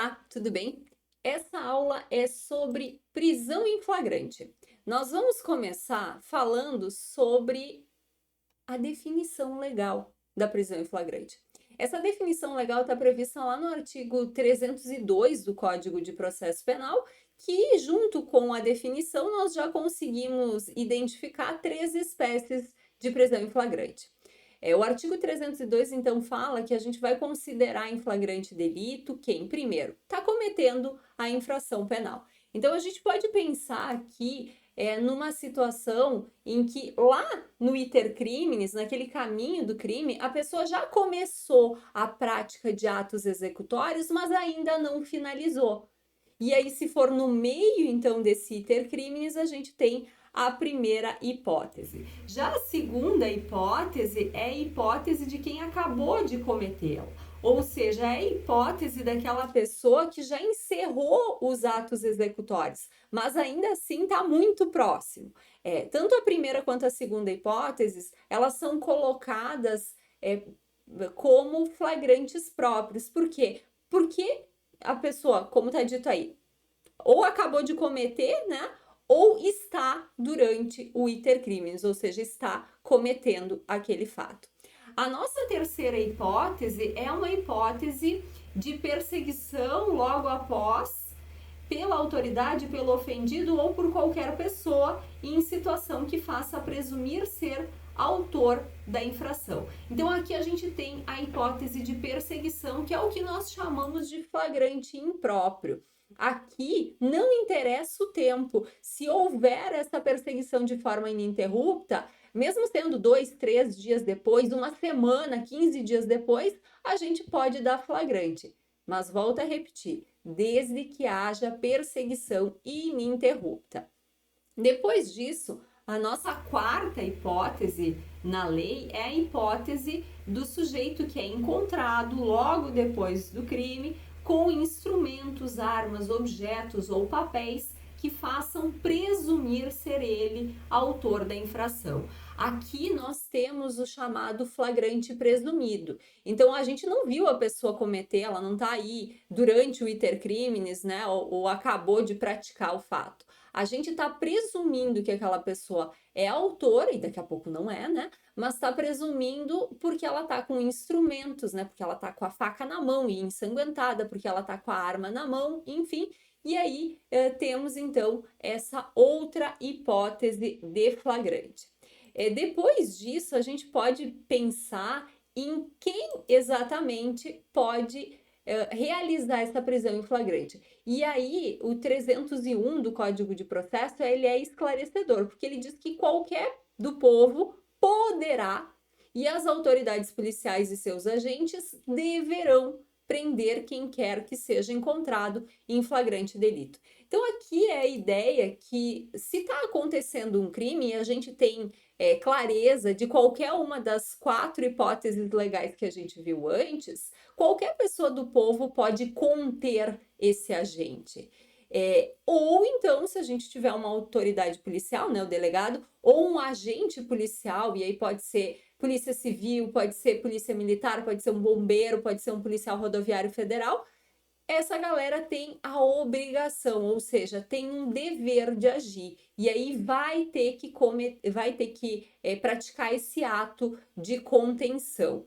Olá, tudo bem? Essa aula é sobre prisão em flagrante. Nós vamos começar falando sobre a definição legal da prisão em flagrante. Essa definição legal está prevista lá no artigo 302 do Código de Processo Penal, que, junto com a definição, nós já conseguimos identificar três espécies de prisão em flagrante. O artigo 302, então, fala que a gente vai considerar em flagrante delito quem, primeiro, está cometendo a infração penal. Então, a gente pode pensar que numa situação em que lá no iter criminis, naquele caminho do crime, a pessoa já começou a prática de atos executórios, mas ainda não finalizou. E aí, se for no meio, então, desse iter criminis, a gente tem a primeira hipótese. Já a segunda hipótese é a hipótese de quem acabou de cometê-la. Ou seja, é a hipótese daquela pessoa que já encerrou os atos executórios, mas ainda assim está muito próximo. Tanto a primeira quanto a segunda hipóteses, elas são colocadas como flagrantes próprios. Por quê? Porque a pessoa, como está dito aí, ou acabou de cometer, né? Ou está durante o iter criminis, ou seja, está cometendo aquele fato. A nossa terceira hipótese é uma hipótese de perseguição logo após pela autoridade, pelo ofendido ou por qualquer pessoa em situação que faça presumir ser autor da infração. Então aqui a gente tem a hipótese de perseguição, que é o que nós chamamos de flagrante impróprio. Aqui não interessa o tempo. Se houver essa perseguição de forma ininterrupta, mesmo sendo 2, 3 dias depois, uma semana, 15 dias depois, a gente pode dar flagrante. Mas volto a repetir, desde que haja perseguição ininterrupta. Depois disso, a nossa quarta hipótese na lei é a hipótese do sujeito que é encontrado logo depois do crime com instrumentos, armas, objetos ou papéis que façam presumir ser ele autor da infração. Aqui nós temos o chamado flagrante presumido. Então a gente não viu a pessoa cometer, ela não está aí durante o iter criminis, né, ou acabou de praticar o fato. A gente está presumindo que aquela pessoa é autora, e daqui a pouco não é, né? Mas está presumindo porque ela está com instrumentos, né? Porque ela está com a faca na mão e ensanguentada, porque ela está com a arma na mão, enfim. E aí temos então essa outra hipótese de flagrante. Depois disso, a gente pode pensar em quem exatamente pode realizar essa prisão em flagrante. E aí, o 301 do Código de Processo, ele é esclarecedor, porque ele diz que qualquer do povo poderá, e as autoridades policiais e seus agentes deverão prender quem quer que seja encontrado em flagrante delito. Então, aqui é a ideia que, se está acontecendo um crime e a gente tem clareza de qualquer uma das 4 hipóteses legais que a gente viu antes, qualquer pessoa do povo pode conter esse agente. Ou então, se a gente tiver uma autoridade policial, né, o delegado, ou um agente policial, e aí pode ser polícia civil, pode ser polícia militar, pode ser um bombeiro, pode ser um policial rodoviário federal, essa galera tem a obrigação, ou seja, tem um dever de agir. E aí vai ter que praticar esse ato de contenção.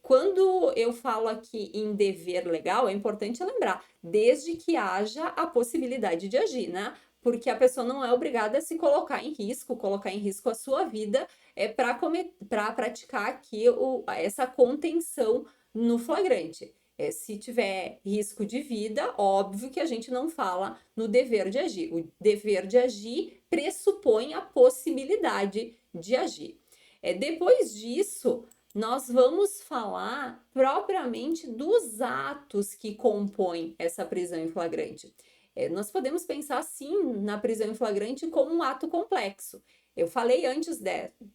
Quando eu falo aqui em dever legal, é importante lembrar, desde que haja a possibilidade de agir, né? Porque a pessoa não é obrigada a se colocar em risco a sua vida para praticar aqui essa contenção no flagrante. Se tiver risco de vida, óbvio que a gente não fala no dever de agir. O dever de agir pressupõe a possibilidade de agir. Depois disso, nós vamos falar propriamente dos atos que compõem essa prisão em flagrante. Nós podemos pensar, sim, na prisão em flagrante como um ato complexo. Eu falei antes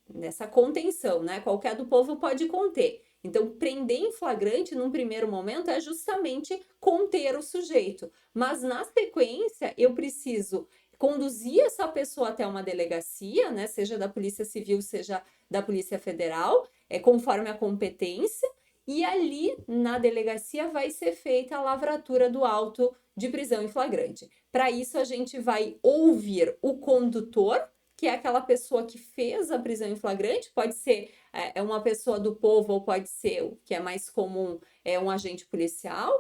dessa contenção, né? Qualquer do povo pode conter. Então, prender em flagrante, num primeiro momento, é justamente conter o sujeito. Mas, na sequência, eu preciso conduzir essa pessoa até uma delegacia, né? Seja da Polícia Civil, seja da Polícia Federal, conforme a competência. e ali na delegacia vai ser feita a lavratura do auto de prisão em flagrante. Para isso, a gente vai ouvir o condutor, que é aquela pessoa que fez a prisão em flagrante, pode ser uma pessoa do povo ou pode ser, o que é mais comum, um agente policial,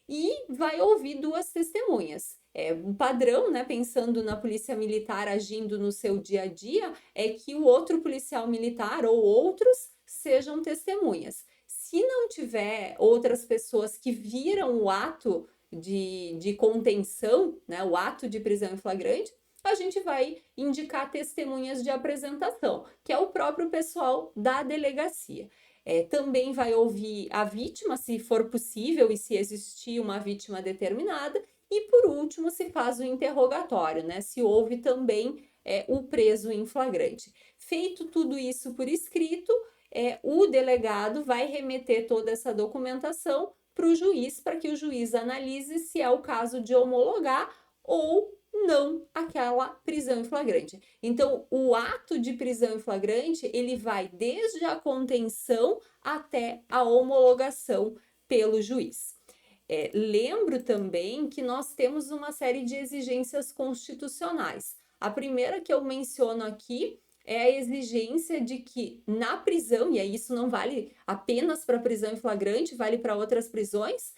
e vai ouvir duas testemunhas. Um padrão, né, pensando na polícia militar agindo no seu dia a dia, é que o outro policial militar ou outros sejam testemunhas. Se não tiver outras pessoas que viram o ato de contenção, né, o ato de prisão em flagrante, a gente vai indicar testemunhas de apresentação, que é o próprio pessoal da delegacia. Também vai ouvir a vítima, se for possível, e se existir uma vítima determinada, e por último se faz o interrogatório, né? Se houve também o preso em flagrante. Feito tudo isso por escrito, o delegado vai remeter toda essa documentação para o juiz, para que o juiz analise se é o caso de homologar ou não aquela prisão em flagrante. Então, o ato de prisão em flagrante, ele vai desde a contenção até a homologação pelo juiz. Lembro também que nós temos uma série de exigências constitucionais. A primeira que eu menciono aqui é a exigência de que na prisão, e aí isso não vale apenas para prisão em flagrante, vale para outras prisões,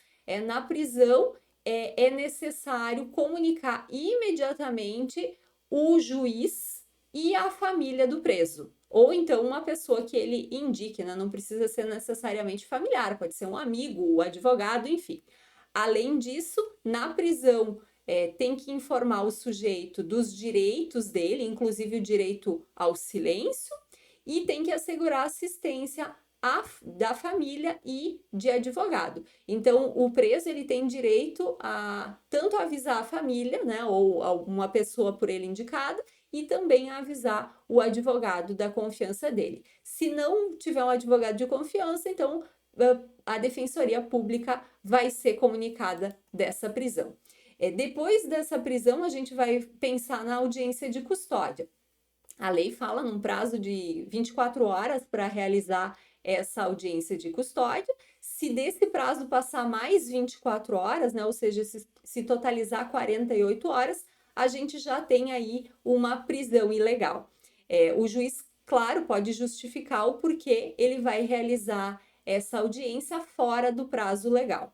na prisão é necessário comunicar imediatamente o juiz e a família do preso. Ou então uma pessoa que ele indique, né? Não precisa ser necessariamente familiar, pode ser um amigo, o advogado, enfim. Além disso, na prisão, tem que informar o sujeito dos direitos dele, inclusive o direito ao silêncio, e tem que assegurar assistência da família e de advogado. Então, o preso ele tem direito a tanto avisar a família, né, ou uma pessoa por ele indicada, e também a avisar o advogado da confiança dele. Se não tiver um advogado de confiança, então a Defensoria Pública vai ser comunicada dessa prisão. Depois dessa prisão, a gente vai pensar na audiência de custódia. A lei fala num prazo de 24 horas para realizar essa audiência de custódia. Se desse prazo passar mais 24 horas, né, ou seja, se totalizar 48 horas, a gente já tem aí uma prisão ilegal. O juiz, claro, pode justificar o porquê ele vai realizar essa audiência fora do prazo legal.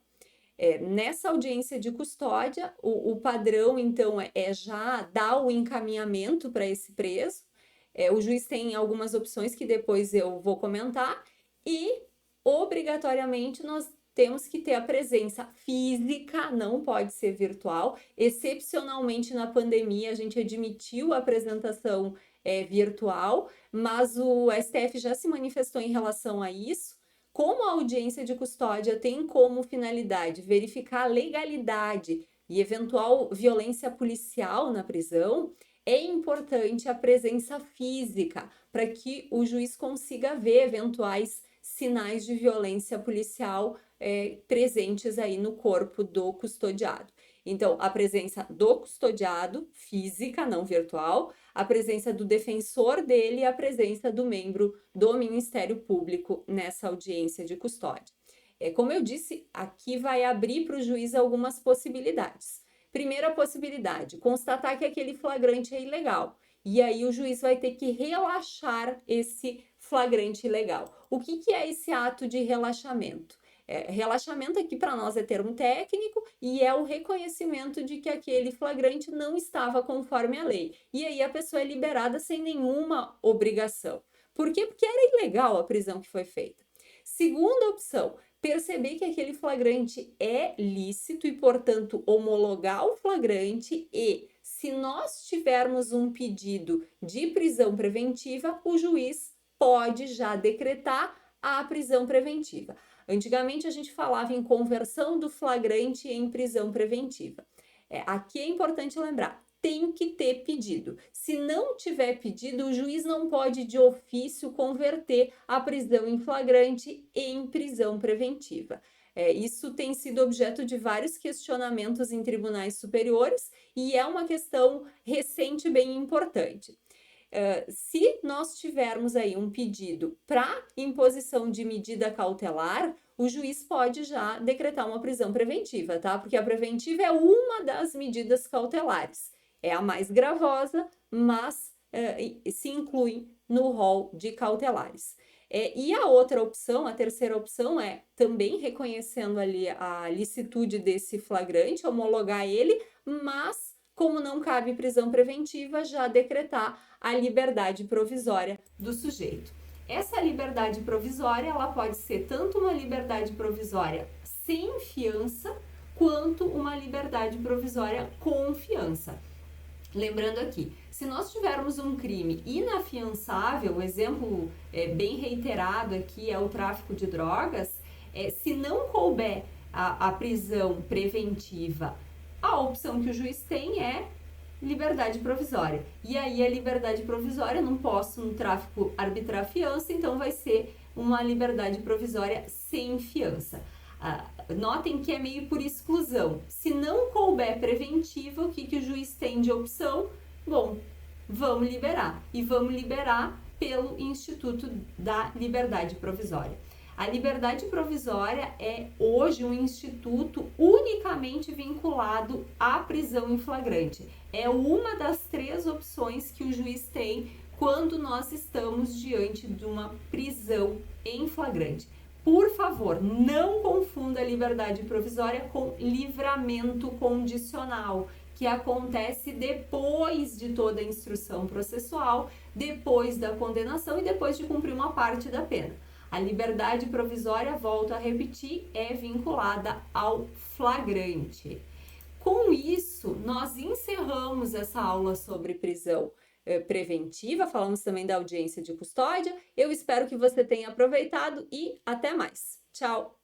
Nessa audiência de custódia, o padrão, então, já dar o encaminhamento para esse preso. O juiz tem algumas opções que depois eu vou comentar e, obrigatoriamente, nós temos que ter a presença física, não pode ser virtual. Excepcionalmente, na pandemia, a gente admitiu a apresentação virtual, mas o STF já se manifestou em relação a isso. Como a audiência de custódia tem como finalidade verificar a legalidade e eventual violência policial na prisão, é importante a presença física para que o juiz consiga ver eventuais sinais de violência policial presentes aí no corpo do custodiado. Então, a presença do custodiado, física, não virtual, a presença do defensor dele e a presença do membro do Ministério Público nessa audiência de custódia. Como eu disse, aqui vai abrir para o juiz algumas possibilidades. Primeira possibilidade, constatar que aquele flagrante é ilegal. E aí o juiz vai ter que relaxar esse flagrante ilegal. O que é esse ato de relaxamento? Relaxamento aqui para nós é termo técnico e é o reconhecimento de que aquele flagrante não estava conforme a lei. E aí a pessoa é liberada sem nenhuma obrigação. Por quê? Porque era ilegal a prisão que foi feita. Segunda opção, perceber que aquele flagrante é lícito e, portanto, homologar o flagrante e, se nós tivermos um pedido de prisão preventiva, o juiz pode já decretar a prisão preventiva. Antigamente a gente falava em conversão do flagrante em prisão preventiva. Aqui é importante lembrar, tem que ter pedido. Se não tiver pedido, o juiz não pode de ofício converter a prisão em flagrante em prisão preventiva. Isso tem sido objeto de vários questionamentos em tribunais superiores e é uma questão recente bem importante. Se nós tivermos aí um pedido para imposição de medida cautelar, o juiz pode já decretar uma prisão preventiva, tá? Porque a preventiva é uma das medidas cautelares. É a mais gravosa, mas se inclui no rol de cautelares. E a outra opção, a terceira opção, é também reconhecendo ali a licitude desse flagrante, homologar ele, mas como não cabe prisão preventiva, já decretar a liberdade provisória do sujeito. Essa liberdade provisória, ela pode ser tanto uma liberdade provisória sem fiança, quanto uma liberdade provisória com fiança. Lembrando aqui, se nós tivermos um crime inafiançável, o exemplo bem reiterado aqui é o tráfico de drogas, se não couber a prisão preventiva, a opção que o juiz tem é liberdade provisória. E aí a liberdade provisória, não posso no tráfico arbitrar fiança, então vai ser uma liberdade provisória sem fiança. Notem que é meio por exclusão. Se não couber preventiva, o que o juiz tem de opção? Bom, vamos liberar. E vamos liberar pelo Instituto da Liberdade Provisória. A liberdade provisória é hoje um instituto unicamente vinculado à prisão em flagrante. É uma das 3 opções que o juiz tem quando nós estamos diante de uma prisão em flagrante. Por favor, não confunda a liberdade provisória com livramento condicional, que acontece depois de toda a instrução processual, depois da condenação e depois de cumprir uma parte da pena. A liberdade provisória, volto a repetir, é vinculada ao flagrante. Com isso, nós encerramos essa aula sobre prisão preventiva, falamos também da audiência de custódia. Eu espero que você tenha aproveitado e até mais. Tchau!